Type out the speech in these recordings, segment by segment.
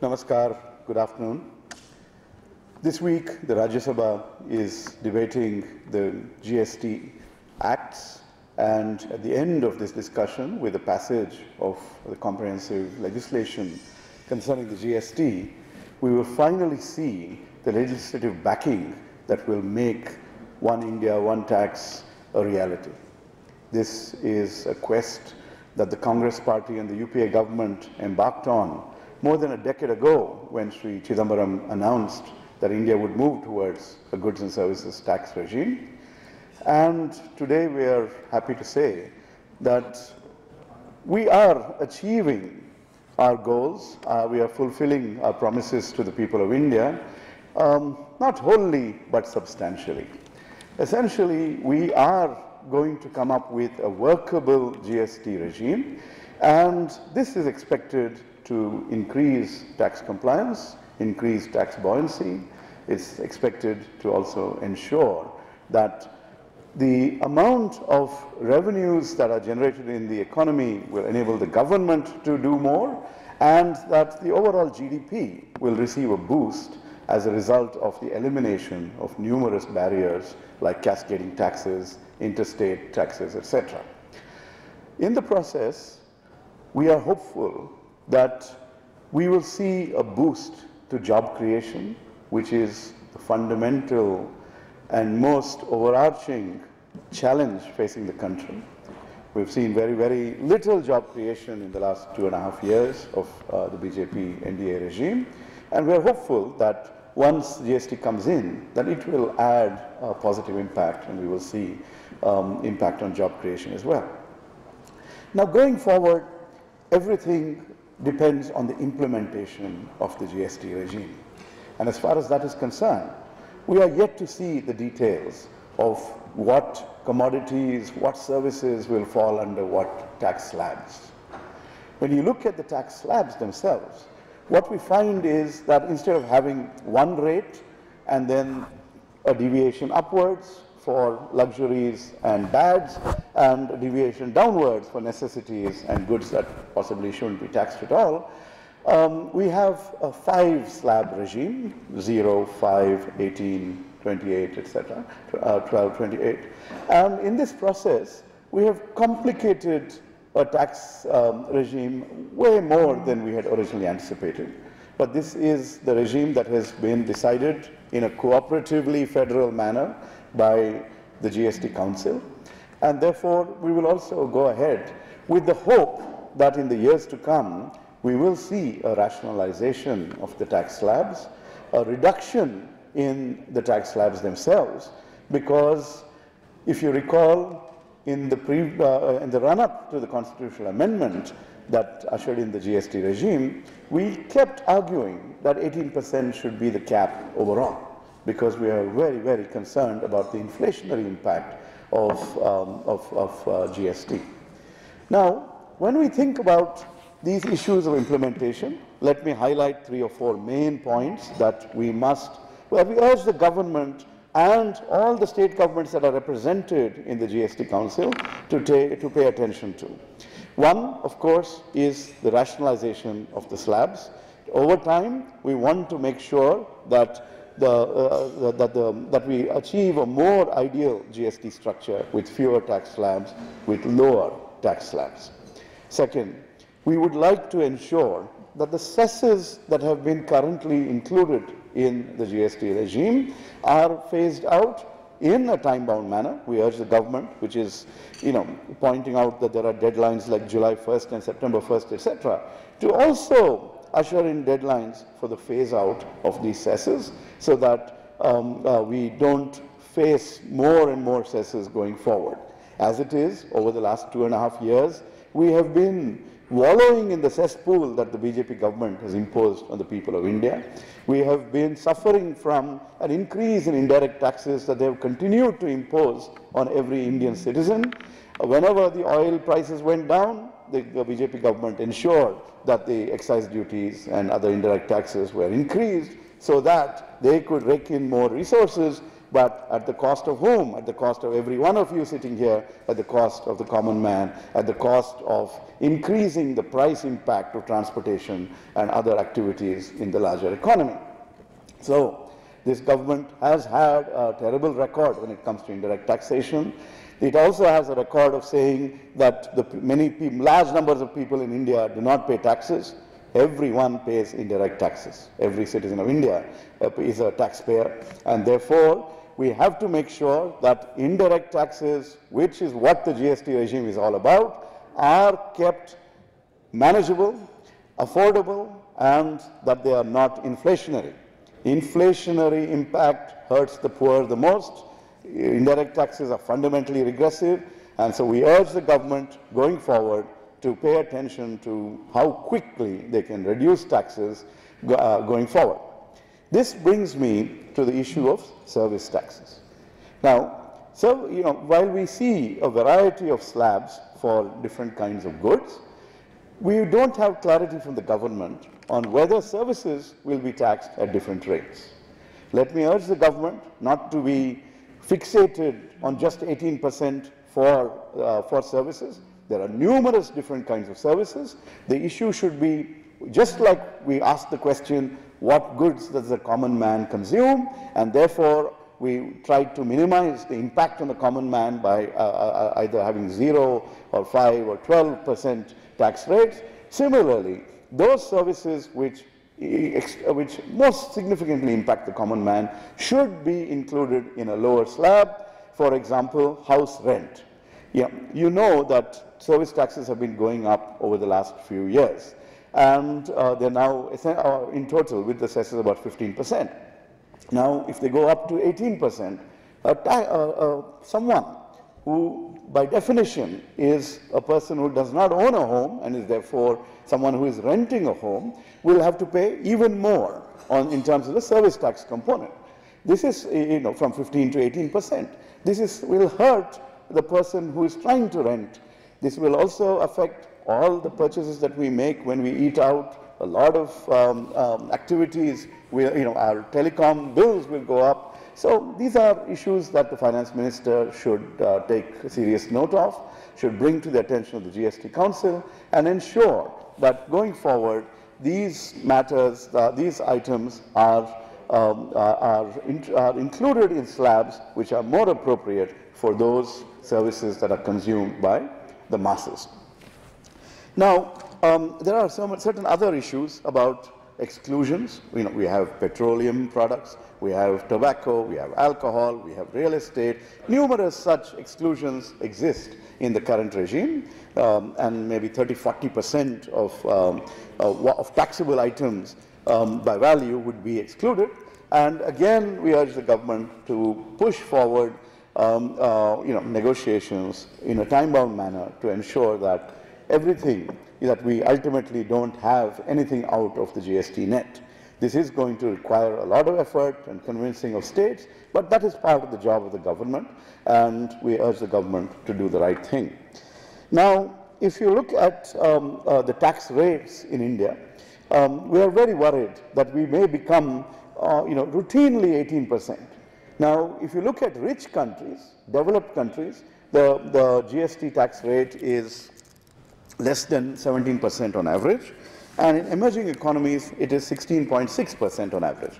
Namaskar, good afternoon. This week, the Rajya Sabha is debating the GST Acts, and at the end of this discussion, with the passage of the comprehensive legislation concerning the GST, we will finally see the legislative backing that will make One India, One Tax a reality. This is a quest that the Congress Party and the UPA government embarked on more than a decade ago when Sri Chidambaram announced that India would move towards a goods and services tax regime. And today we are happy to say that we are achieving our goals, we are fulfilling our promises to the people of India, not wholly but substantially. Essentially, we are going to come up with a workable GST regime, and this is expected to increase tax compliance, increase tax buoyancy. It's expected to also ensure that the amount of revenues that are generated in the economy will enable the government to do more, and that the overall GDP will receive a boost as a result of the elimination of numerous barriers like cascading taxes, interstate taxes, etc. In the process, we are hopeful that we will see a boost to job creation, which is the fundamental and most overarching challenge facing the country. We've seen very, very little job creation in the last 2.5 years of the BJP NDA regime, and we're hopeful that once GST comes in, that it will add a positive impact, and we will see impact on job creation as well. Now, going forward, everything depends on the implementation of the GST regime. And as far as that is concerned, we are yet to see the details of what commodities, what services will fall under what tax slabs. When you look at the tax slabs themselves, what we find is that instead of having one rate and then a deviation upwards for luxuries and bads, and a deviation downwards for necessities and goods that possibly shouldn't be taxed at all, we have a 5-slab regime, 0, 5, 18, 28, etc., 12, 28. And in this process, we have complicated a tax regime way more than we had originally anticipated. But this is the regime that has been decided in a cooperatively federal manner by the GST Council. And therefore, we will also go ahead with the hope that in the years to come, we will see a rationalization of the tax slabs, a reduction in the tax slabs themselves, because if you recall, in the run-up to the constitutional amendment that ushered in the GST regime, we kept arguing that 18% should be the cap overall, because we are very, very concerned about the inflationary impact of GST. Now, when we think about these issues of implementation, let me highlight 3 or 4 main points that we urge the government and all the state governments that are represented in the GST Council to pay attention to. One, of course, is the rationalization of the slabs. Over time, we want to make sure that that we achieve a more ideal GST structure with fewer tax slabs, with lower tax slabs. Second, we would like to ensure that the cesses that have been currently included in the GST regime are phased out in a time-bound manner. We urge the government, which is, pointing out that there are deadlines like July 1st and September 1st, etc., to also usher in deadlines for the phase-out of these cesses so that we don't face more and more cesses going forward. As it is, over the last 2.5 years, we have been wallowing in the cesspool that the BJP government has imposed on the people of India. We have been suffering from an increase in indirect taxes that they have continued to impose on every Indian citizen. Whenever the oil prices went down, the BJP government ensured that the excise duties and other indirect taxes were increased so that they could rake in more resources but at the cost of whom? At the cost of every one of you sitting here, at the cost of the common man, at the cost of increasing the price impact of transportation and other activities in the larger economy. So this government has had a terrible record when it comes to indirect taxation. It also has a record of saying that large numbers of people in India do not pay taxes. Everyone pays indirect taxes. Every citizen of India is a taxpayer, and therefore we have to make sure that indirect taxes, which is what the GST regime is all about, are kept manageable, affordable, and that they are not inflationary. Inflationary impact hurts the poor the most. Indirect taxes are fundamentally regressive, and so we urge the government going forward to pay attention to how quickly they can reduce taxes going forward. This brings me to the issue of service taxes. Now, while we see a variety of slabs for different kinds of goods, we don't have clarity from the government on whether services will be taxed at different rates. Let me urge the government not to be fixated on just 18% for services. There are numerous different kinds of services. The issue should be, just like we ask the question, what goods does the common man consume? And therefore, we try to minimize the impact on the common man by either having 0 or 5 or 12% tax rates. Similarly, those services which most significantly impact the common man should be included in a lower slab. For example, house rent. You know that service taxes have been going up over the last few years, and they're now in total with the cess is about 15%. Now, if they go up to 18%, someone who by definition is a person who does not own a home and is therefore someone who is renting a home will have to pay even more in terms of the service tax component. This is from 15 to 18%. This will hurt the person who is trying to rent. This will also affect all the purchases that we make when we eat out. A lot of activities, our telecom bills will go up. So these are issues that the finance minister should take serious note of, should bring to the attention of the GST Council, and ensure that going forward these matters, these items are included in slabs which are more appropriate for those services that are consumed by the masses. Now, there are certain other issues about exclusions. We have petroleum products, we have tobacco, we have alcohol, we have real estate. Numerous such exclusions exist in the current regime, and maybe 30–40% of taxable items by value would be excluded. And again, we urge the government to push forward negotiations in a time-bound manner to ensure that everything, that we ultimately don't have anything out of the GST net. This is going to require a lot of effort and convincing of states, but that is part of the job of the government, and we urge the government to do the right thing. Now, if you look at the tax rates in India, we are very worried that we may become routinely 18%. Now, if you look at rich countries, developed countries, the GST tax rate is less than 17% on average, and in emerging economies it is 16.6% on average.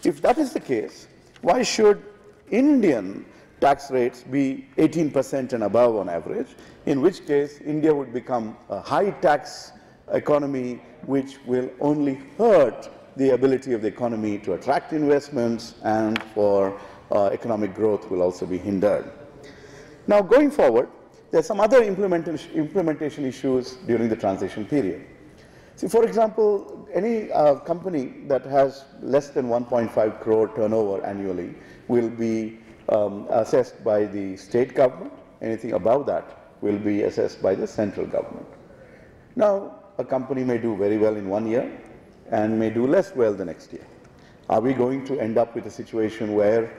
If that is the case, why should Indian tax rates be 18% and above on average, in which case India would become a high tax economy which will only hurt the ability of the economy to attract investments, and for economic growth will also be hindered. Now, going forward, there are some other implementation issues during the transition period. See, for example, any company that has less than 1.5 crore turnover annually will be assessed by the state government. Anything above that will be assessed by the central government. Now, a company may do very well in 1 year and may do less well the next year. Are we going to end up with a situation where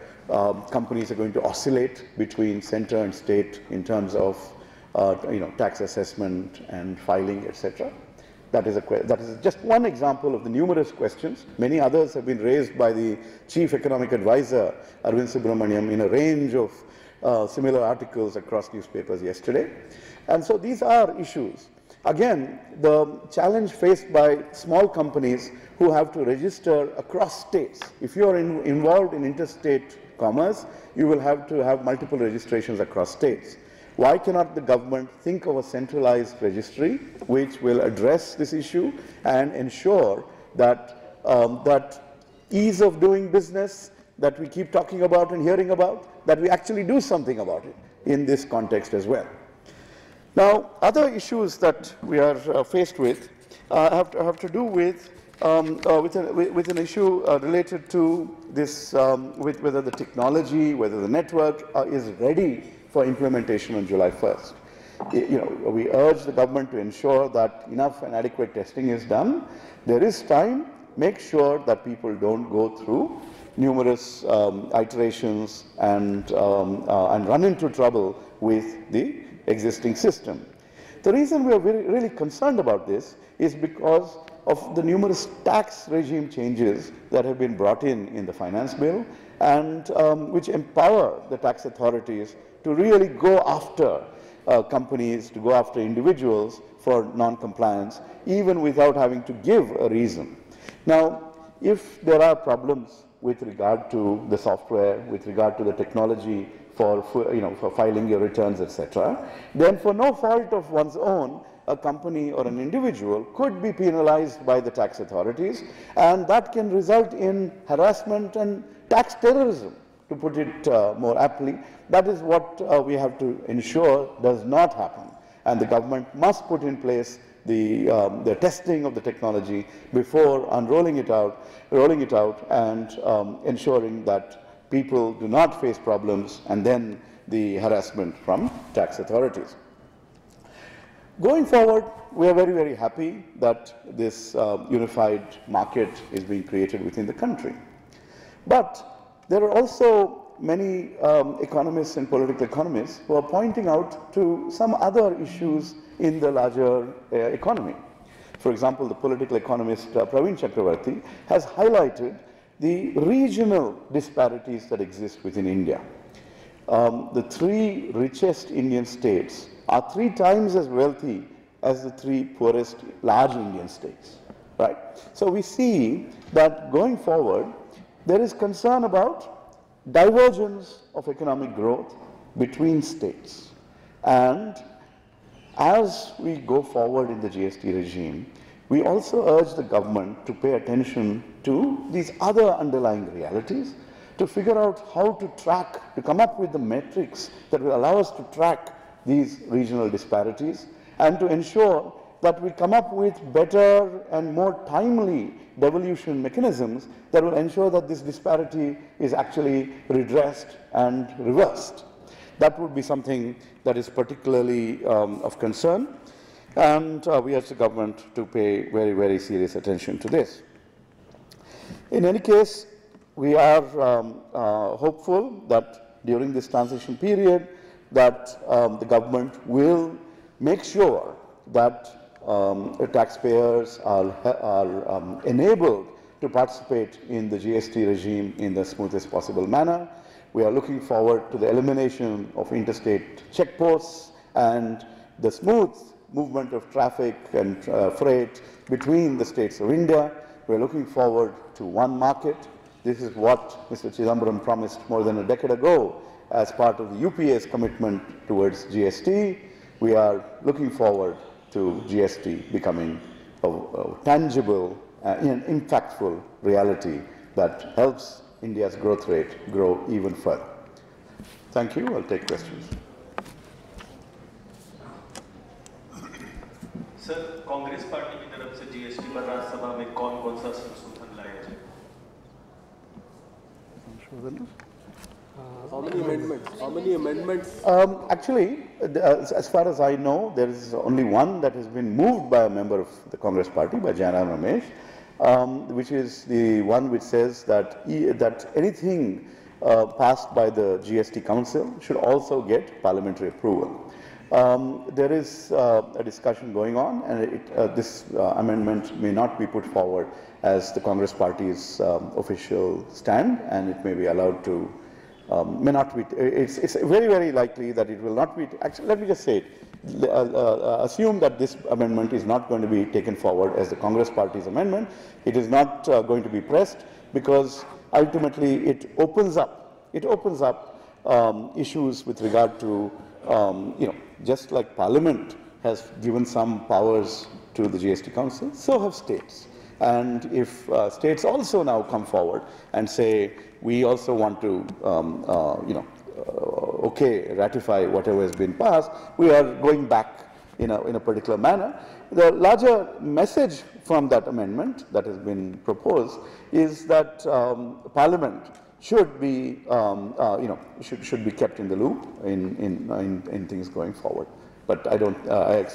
companies are going to oscillate between center and state in terms of tax assessment and filing, etc.? That is just one example of the numerous questions. Many others have been raised by the Chief Economic Advisor, Arvind Subramaniam, in a range of similar articles across newspapers yesterday. And so these are issues. Again, the challenge faced by small companies who have to register across states. If you are involved in interstate commerce, you will have to have multiple registrations across states. Why cannot the government think of a centralized registry which will address this issue and ensure that that ease of doing business that we keep talking about and hearing about, that we actually do something about it in this context as well? Now, other issues that we are faced with have to do with an issue related to this, with whether the technology, whether the network is ready for implementation on July 1st. We urge the government to ensure that enough and adequate testing is done. There is time. Make sure that people don't go through numerous iterations and run into trouble with the existing system. The reason we are really concerned about this is because of the numerous tax regime changes that have been brought in the finance bill, and which empower the tax authorities to really go after companies, to go after individuals for non-compliance, even without having to give a reason. Now, if there are problems with regard to the software, with regard to the technology for filing your returns, etc., then for no fault of one's own, a company or an individual could be penalized by the tax authorities, and that can result in harassment and tax terrorism, to put it more aptly. That is what we have to ensure does not happen, and the government must put in place the testing of the technology before rolling it out, and ensuring that people do not face problems and then the harassment from tax authorities. Going forward, we are very, very happy that this unified market is being created within the country. But there are also many economists and political economists who are pointing out to some other issues in the larger economy. For example, the political economist Praveen Chakravarti has highlighted the regional disparities that exist within India. The three richest Indian states are 3 times as wealthy as the 3 poorest large Indian states, right? So we see that going forward, there is concern about divergence of economic growth between states. And as we go forward in the GST regime, we also urge the government to pay attention to these other underlying realities, to figure out how to track, to come up with the metrics that will allow us to track these regional disparities, and to ensure that we come up with better and more timely devolution mechanisms that will ensure that this disparity is actually redressed and reversed. That would be something that is particularly of concern, and we urge the government to pay very, very serious attention to this. In any case, we are hopeful that during this transition period, that the government will make sure that taxpayers are enabled to participate in the GST regime in the smoothest possible manner. We are looking forward to the elimination of interstate checkposts and the smooth movement of traffic and freight between the states of India. We are looking forward to one market. This is what Mr. Chidambaram promised more than a decade ago as part of the UPA's commitment towards GST. We are looking forward to GST becoming a tangible and impactful reality that helps India's growth rate grow even further. Thank you. I'll take questions. Sir, Congress party की तरफ से GST पर राज्यसभा में कौन-कौन सा संशोधन लाया जाए? How many amendments? Actually, as far as I know, there is only one that has been moved by a member of the Congress party, by Jairam Ramesh, which is the one which says that that anything passed by the GST Council should also get parliamentary approval. There is a discussion going on, and this amendment may not be put forward as the Congress Party's official stand, and it may be allowed to, may not be, it's very, very likely that it will not be, actually let me just say it, assume that this amendment is not going to be taken forward as the Congress Party's amendment. It is not going to be pressed because ultimately it opens up issues with regard to, just like Parliament has given some powers to the GST Council, so have states. And if states also now come forward and say, we also want to, ratify whatever has been passed, we are going back in a particular manner. The larger message from that amendment that has been proposed is that Parliament should be, should be kept in the loop in things going forward. But I don't. I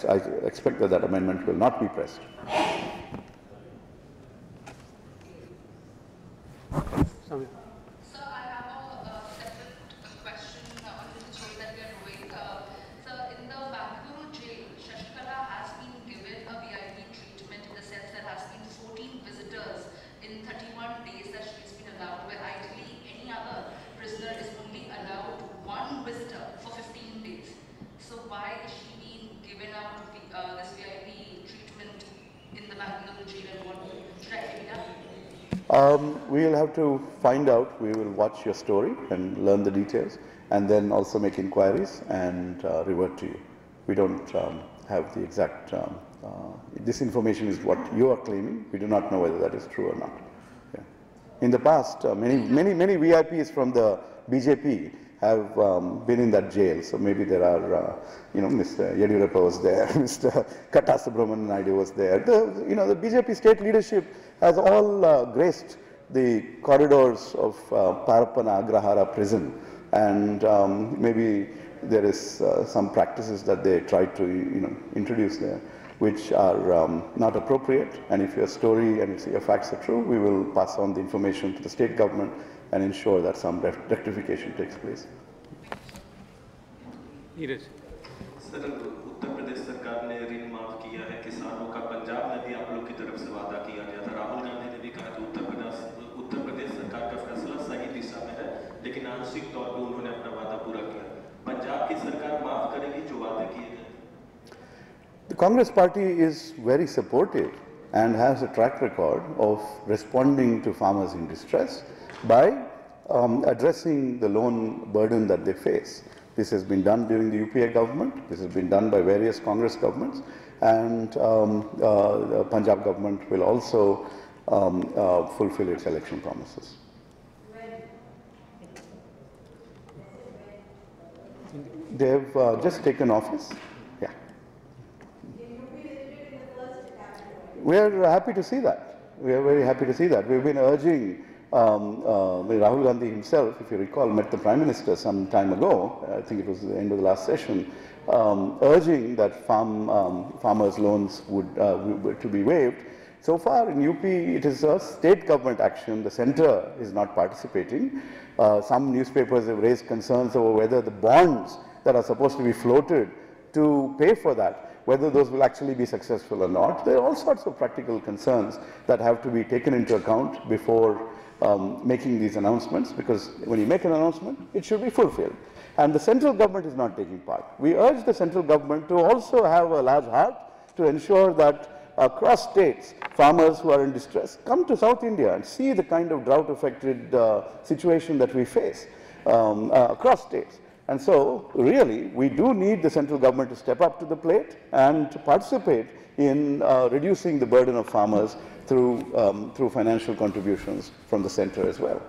expect that amendment will not be pressed. Sir, I have a separate question on the jail that we are doing. Sir, in the Bangalore jail, Shashikala has been given a VIP treatment in the sense that has been 14 visitors in 31 days that she's been allowed, where ideally any other prisoner is only allowed one visitor for 15 days. So why is she being given out this VIP treatment in the Bangalore jail, and what should actually be done? We will have to find out. We will watch your story and learn the details, and then also make inquiries and revert to you. We don't have the exact. This information is what you are claiming. We do not know whether that is true or not. Yeah. In the past, many VIPs from the BJP have been in that jail. So maybe there are, Mr. Yediyurappa was there, Mr. Katta Subramanian Naidu was there. The BJP state leadership has all graced the corridors of Parappana Agrahara prison, and maybe there is some practices that they try to introduce there, which are not appropriate. And if your story and if your facts are true, we will pass on the information to the state government and ensure that some rectification takes place. Sir, Uttar Pradesh सरकार ने ऋण माफ किया है किसानों का। पंजाब में भी आप लोग की तरफ से वादा किया गया था। राहुल गांधी ने भी कहा कि उत्तर प्रदेश सरकार का फैसला सही दिशा में है, लेकिन आंशिक तौर पर उन्होंने अपना वादा पूरा किया। पंजाब की सरकार माफ करेगी जो वादे किए गए? The Congress Party is very supportive and has a track record of responding to farmers in distress by addressing the loan burden that they face. This has been done during the UPA government. This has been done by various Congress governments, and the Punjab government will also fulfill its election promises. They've just taken office. Yeah. We are happy to see that. We are very happy to see that. We've been urging Rahul Gandhi himself, if you recall, met the Prime Minister some time ago, I think it was the end of the last session, urging that farmers' loans would to be waived. So far in UP, it is a state government action. The centre is not participating. Some newspapers have raised concerns over whether the bonds that are supposed to be floated to pay for that, whether those will actually be successful or not. There are all sorts of practical concerns that have to be taken into account before making these announcements, because when you make an announcement, it should be fulfilled. And the central government is not taking part. We urge the central government to also have a large heart to ensure that across states, farmers who are in distress come to South India and see the kind of drought-affected situation that we face across states. And so, really, we do need the central government to step up to the plate and to participate in reducing the burden of farmers through financial contributions from the centre as well.